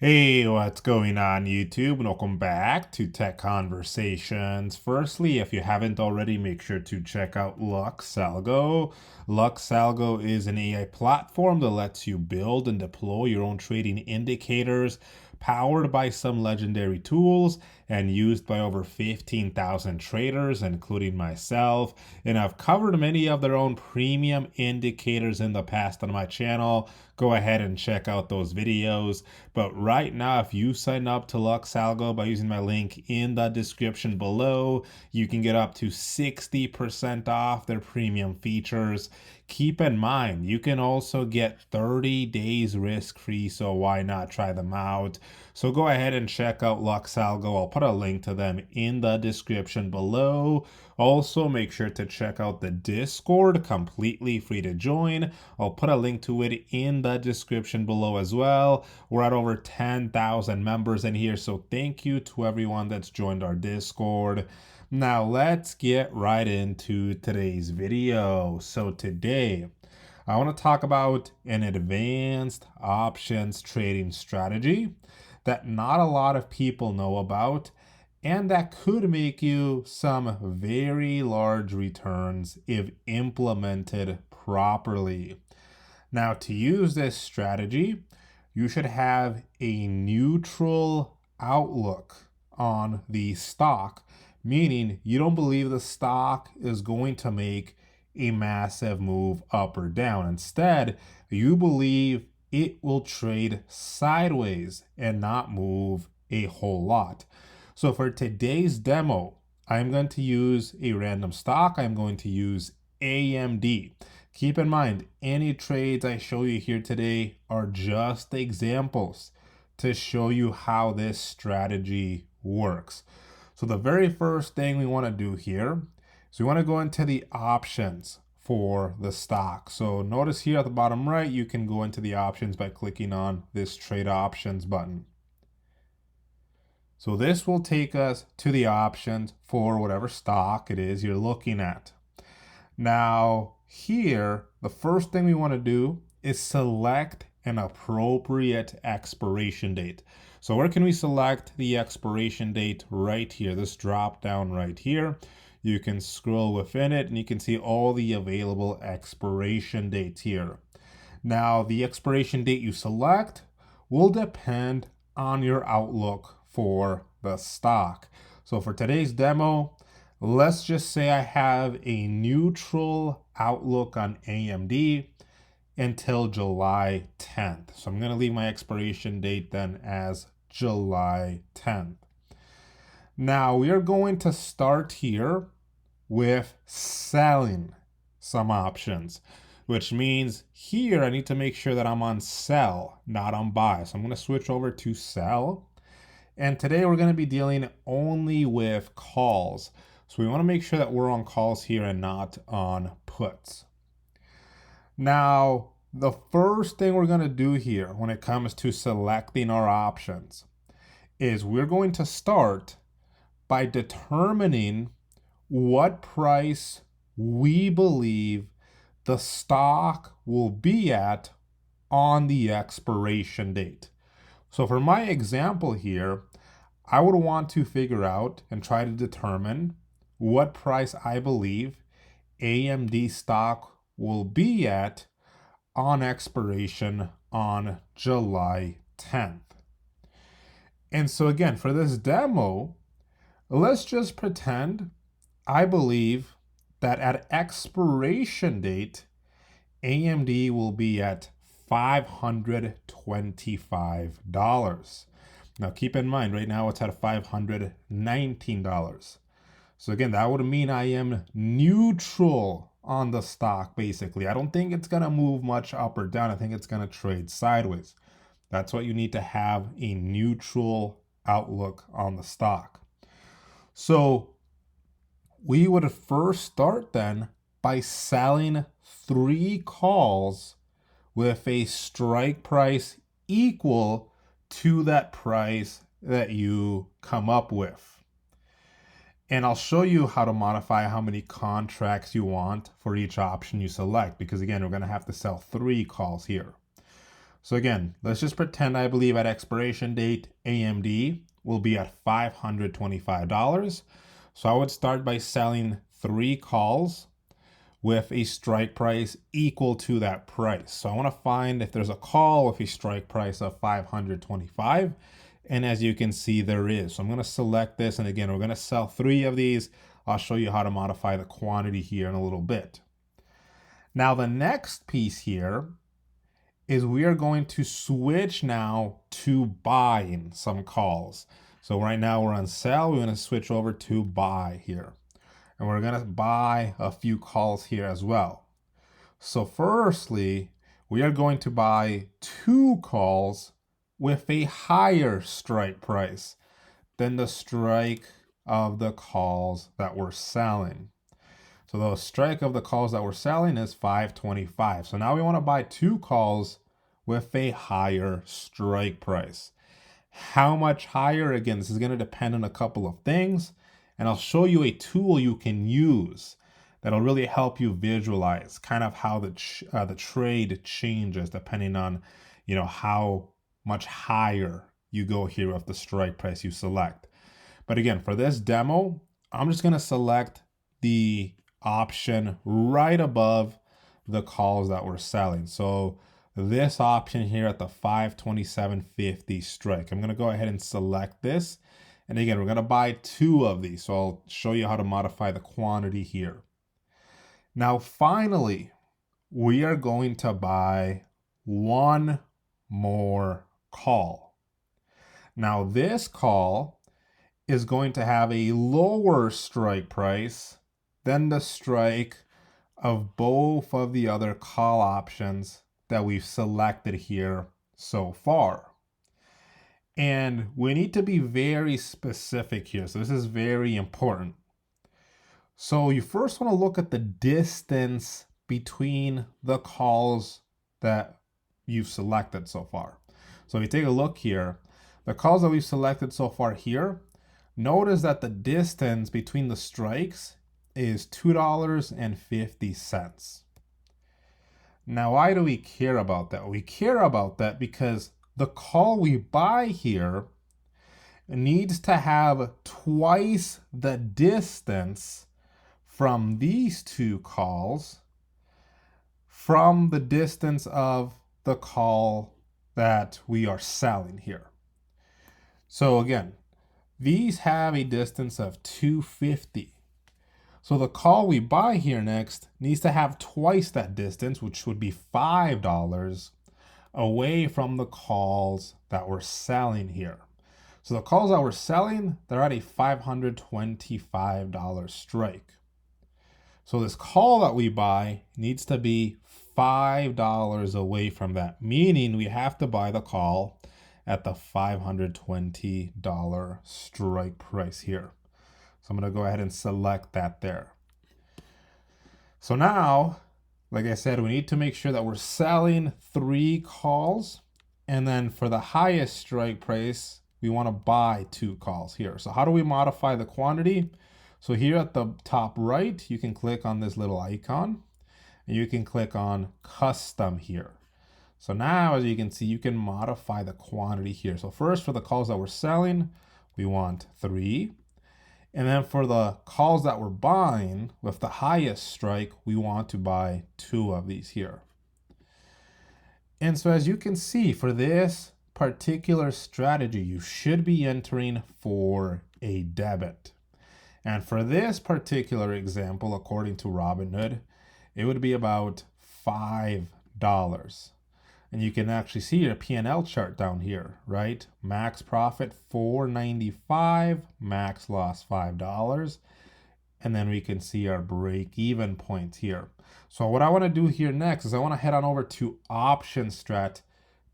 Hey, what's going on, YouTube? Welcome back to Tech Conversations. Firstly, if you haven't already, make sure to check out LuxAlgo. LuxAlgo is an AI platform that lets you build and deploy your own trading indicators, powered by some legendary tools and used by over 15,000 traders, including myself. And I've covered many of their own premium indicators in the past on my channel. Go ahead and check out those videos. But right now, if you sign up to LuxAlgo by using my link in the description below, you can get up to 60% off their premium features. Keep in mind, you can also get 30 days risk-free, so why not try them out? So go ahead and check out LuxAlgo. I'll put a link to them in the description below. Also, make sure to check out the Discord, completely free to join. I'll put a link to it in the description below as well. We're at over 10,000 members in here, so thank you to everyone that's joined our Discord. Now let's get right into today's video. So today, I want to talk about an advanced options trading strategy that not a lot of people know about and that could make you some very large returns if implemented properly. Now, to use this strategy, you should have a neutral outlook on the stock, meaning you don't believe the stock is going to make a massive move up or down. Instead, you believe it will trade sideways and not move a whole lot. So for today's demo, I'm going to use a random stock. I'm going to use AMD. Keep in mind, any trades I show you here today are just examples to show you how this strategy works. So the very first thing we want to do here is we want to go into the options for the stock. So notice here at the bottom right, you can go into the options by clicking on this trade options button. So this will take us to the options for whatever stock it is you're looking at. Now, here, the first thing we want to do is select an appropriate expiration date. So where can we select the expiration date? Right here, this drop down right here. You can scroll within it and you can see all the available expiration dates here. Now, the expiration date you select will depend on your outlook for the stock. So for today's demo, let's just say I have a neutral outlook on AMD until July 10th. So I'm going to leave my expiration date then as July 10th. Now we are going to start here with selling some options, which means here I need to make sure that I'm on sell, not on buy. So I'm going to switch over to sell. And today we're going to be dealing only with calls. So we want to make sure that we're on calls here and not on puts. Now, the first thing we're going to do here when it comes to selecting our options is we're going to start by determining what price we believe the stock will be at on the expiration date. So for my example here, I would want to figure out and try to determine what price I believe AMD stock will be at on expiration on July 10th. And so again, for this demo, let's just pretend I believe that at expiration date, AMD will be at $525. Now keep in mind, right now it's at $519. So again, that would mean I am neutral on the stock, basically. I don't think it's going to move much up or down. I think it's going to trade sideways. That's what you need to have, a neutral outlook on the stock. So we would first start then by selling 3 calls with a strike price equal to that price that you come up with. And I'll show you how to modify how many contracts you want for each option you select, because again, we're going to have to sell 3 calls here. So again, let's just pretend I believe at expiration date, AMD will be at $525. So I would start by selling 3 calls with a strike price equal to that price. So I want to find if there's a call with a strike price of 525. And as you can see, there is. So I'm going to select this. And again, we're going to sell 3 of these. I'll show you how to modify the quantity here in a little bit. Now, the next piece here is we are going to switch now to buying some calls. So right now we're on sell. We're going to switch over to buy here. And we're going to buy a few calls here as well. So firstly, we are going to buy 2 calls with a higher strike price than the strike of the calls that we're selling. So the strike of the calls that we're selling is 525. So now we want to buy 2 calls with a higher strike price. How much higher? Again, this is going to depend on a couple of things. And I'll show you a tool you can use that'll really help you visualize kind of how the trade changes depending on, how much higher you go here with the strike price you select. But again, for this demo, I'm just going to select the option right above the calls that we're selling. So this option here at the 527.50 strike, I'm going to go ahead and select this. And again, we're going to buy 2 of these. So I'll show you how to modify the quantity here. Now, finally, we are going to buy 1 more call. Now, this call is going to have a lower strike price than the strike of both of the other call options that we've selected here so far. And we need to be very specific here. So this is very important. So you first want to look at the distance between the calls that you've selected so far. So if you take a look here, the calls that we've selected so far here, notice that the distance between the strikes is $2.50. Now, why do we care about that? We care about that because the call we buy here needs to have twice the distance from these 2 calls from the distance of the call that we are selling here. So again, these have a distance of 250. So the call we buy here next needs to have twice that distance, which would be $5 away from the calls that we're selling here. So the calls that we're selling, they're at a $525 strike. So this call that we buy needs to be $5 away from that, meaning we have to buy the call at the $520 strike price here. So I'm going to go ahead and select that there. So now, like I said, we need to make sure that we're selling 3 calls. And then for the highest strike price, we want to buy 2 calls here. So how do we modify the quantity? So here at the top right, you can click on this little icon and you can click on custom here. So now, as you can see, you can modify the quantity here. So first, for the calls that we're selling, we want 3. And then for the calls that we're buying with the highest strike, we want to buy 2 of these here. And so as you can see, for this particular strategy, you should be entering for a debit. And for this particular example, according to Robinhood, it would be about $5. And you can actually see your P&L chart down here, right? Max profit $4.95, max loss $5. And then we can see our break-even point here. So what I want to do here next is I want to head on over to OptionStrat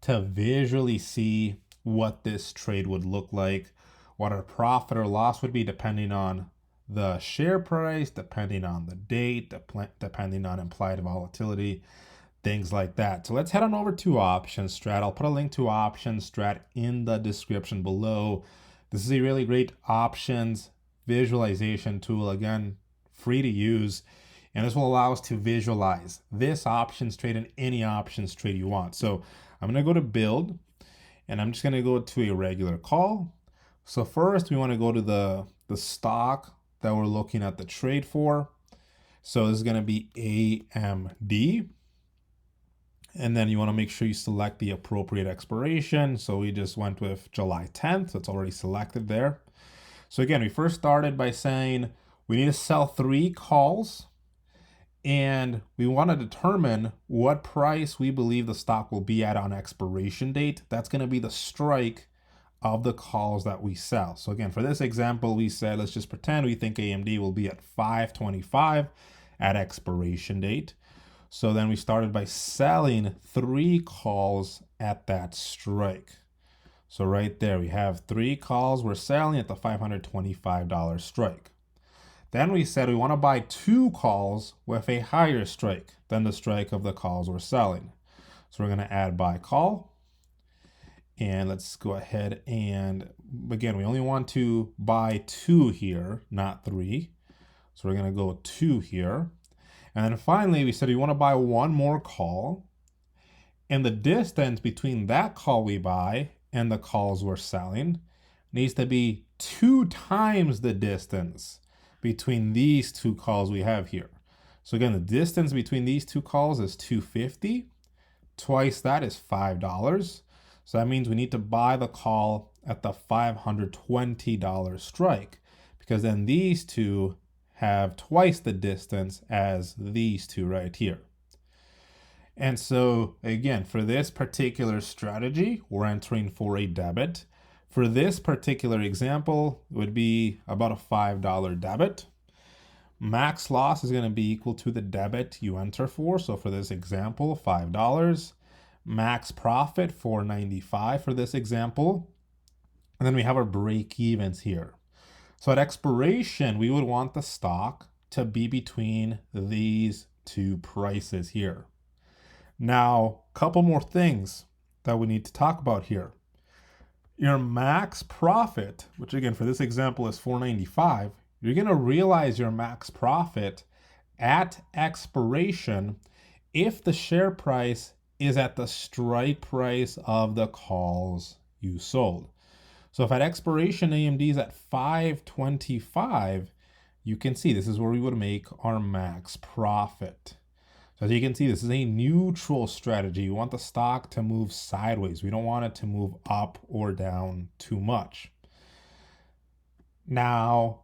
to visually see what this trade would look like, what our profit or loss would be depending on the share price, depending on the date, depending on implied volatility, things like that. So let's head on over to OptionStrat. I'll put a link to OptionStrat in the description below. This is a really great options visualization tool, again, free to use. And this will allow us to visualize this options trade and any options trade you want. So I'm going to go to build, and I'm just going to go to a regular call. So first we want to go to the stock that we're looking at the trade for. So this is going to be AMD. And then you want to make sure you select the appropriate expiration. So we just went with July 10th. So it's already selected there. So again, we first started by saying we need to sell 3 calls, and we want to determine what price we believe the stock will be at on expiration date. That's going to be the strike of the calls that we sell. So again, for this example, we said, let's just pretend we think AMD will be at 525 at expiration date. So then we started by selling 3 calls at that strike. So right there, we have 3 calls we're selling at the $525 strike. Then we said we want to buy 2 calls with a higher strike than the strike of the calls we're selling. So we're going to add buy call. And let's go ahead and, again, we only want to buy 2 here, not 3. So we're going to go 2 here. And then finally, we said we want to buy 1 more call. And the distance between that call we buy and the calls we're selling needs to be 2 times the distance between these 2 calls we have here. So again, the distance between these 2 calls is 250. Twice that is $5. So that means we need to buy the call at the $520 strike, because then these 2 have twice the distance as these 2 right here. And so again, for this particular strategy, we're entering for a debit. For this particular example, it would be about a $5 debit. Max loss is going to be equal to the debit you enter for. So for this example, $5. Max profit, $4.95 for this example. And then we have our break evens here. So at expiration, we would want the stock to be between these 2 prices here. Now, a couple more things that we need to talk about here. Your max profit, which again for this example is $4.95, you're going to realize your max profit at expiration if the share price is at the strike price of the calls you sold. So if at expiration AMD is at 525, you can see this is where we would make our max profit. So as you can see, this is a neutral strategy. We want the stock to move sideways. We don't want it to move up or down too much. Now,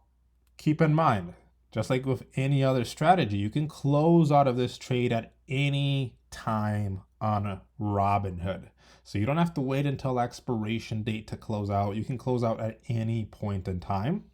keep in mind, just like with any other strategy, you can close out of this trade at any time on Robinhood. So you don't have to wait until expiration date to close out. You can close out at any point in time.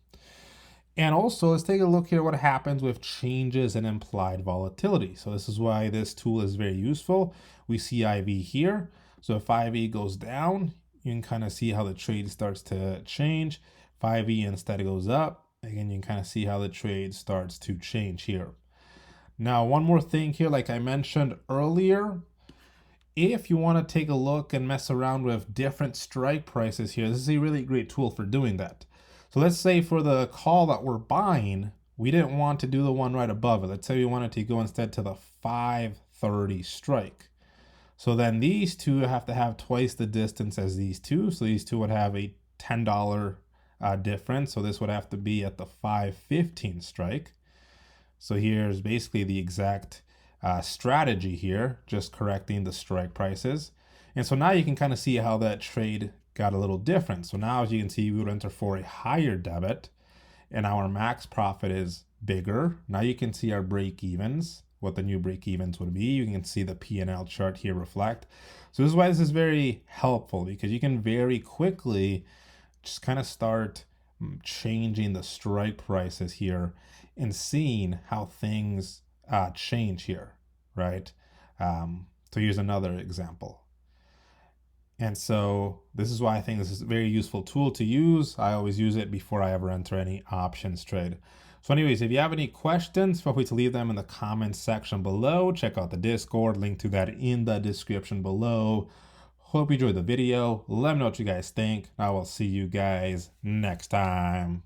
And also, let's take a look here what happens with changes in implied volatility. So this is why this tool is very useful. We see IV here. So if IV goes down, you can kind of see how the trade starts to change. If IV instead goes up, again, you can kind of see how the trade starts to change here. Now, one more thing here, like I mentioned earlier, if you want to take a look and mess around with different strike prices here, this is a really great tool for doing that. So let's say for the call that we're buying, we didn't want to do the one right above it. Let's say we wanted to go instead to the 530 strike. So then these 2 have to have twice the distance as these 2. So these 2 would have a $10 difference. So this would have to be at the 515 strike. So here's basically the exact strategy here, just correcting the strike prices. And so now you can kind of see how that trade got a little different. So now as you can see, we would enter for a higher debit and our max profit is bigger. Now you can see our break evens, what the new break evens would be. You can see the P&L chart here reflect. So this is why this is very helpful, because you can very quickly just kind of start changing the strike prices here and seeing how things change here, right? So here's another example. And so this is why I think this is a very useful tool to use. I always use it before I ever enter any options trade. So anyways, if you have any questions, feel free to leave them in the comments section below. Check out the Discord, link to that in the description below. Hope you enjoyed the video. Let me know what you guys think. I will see you guys next time.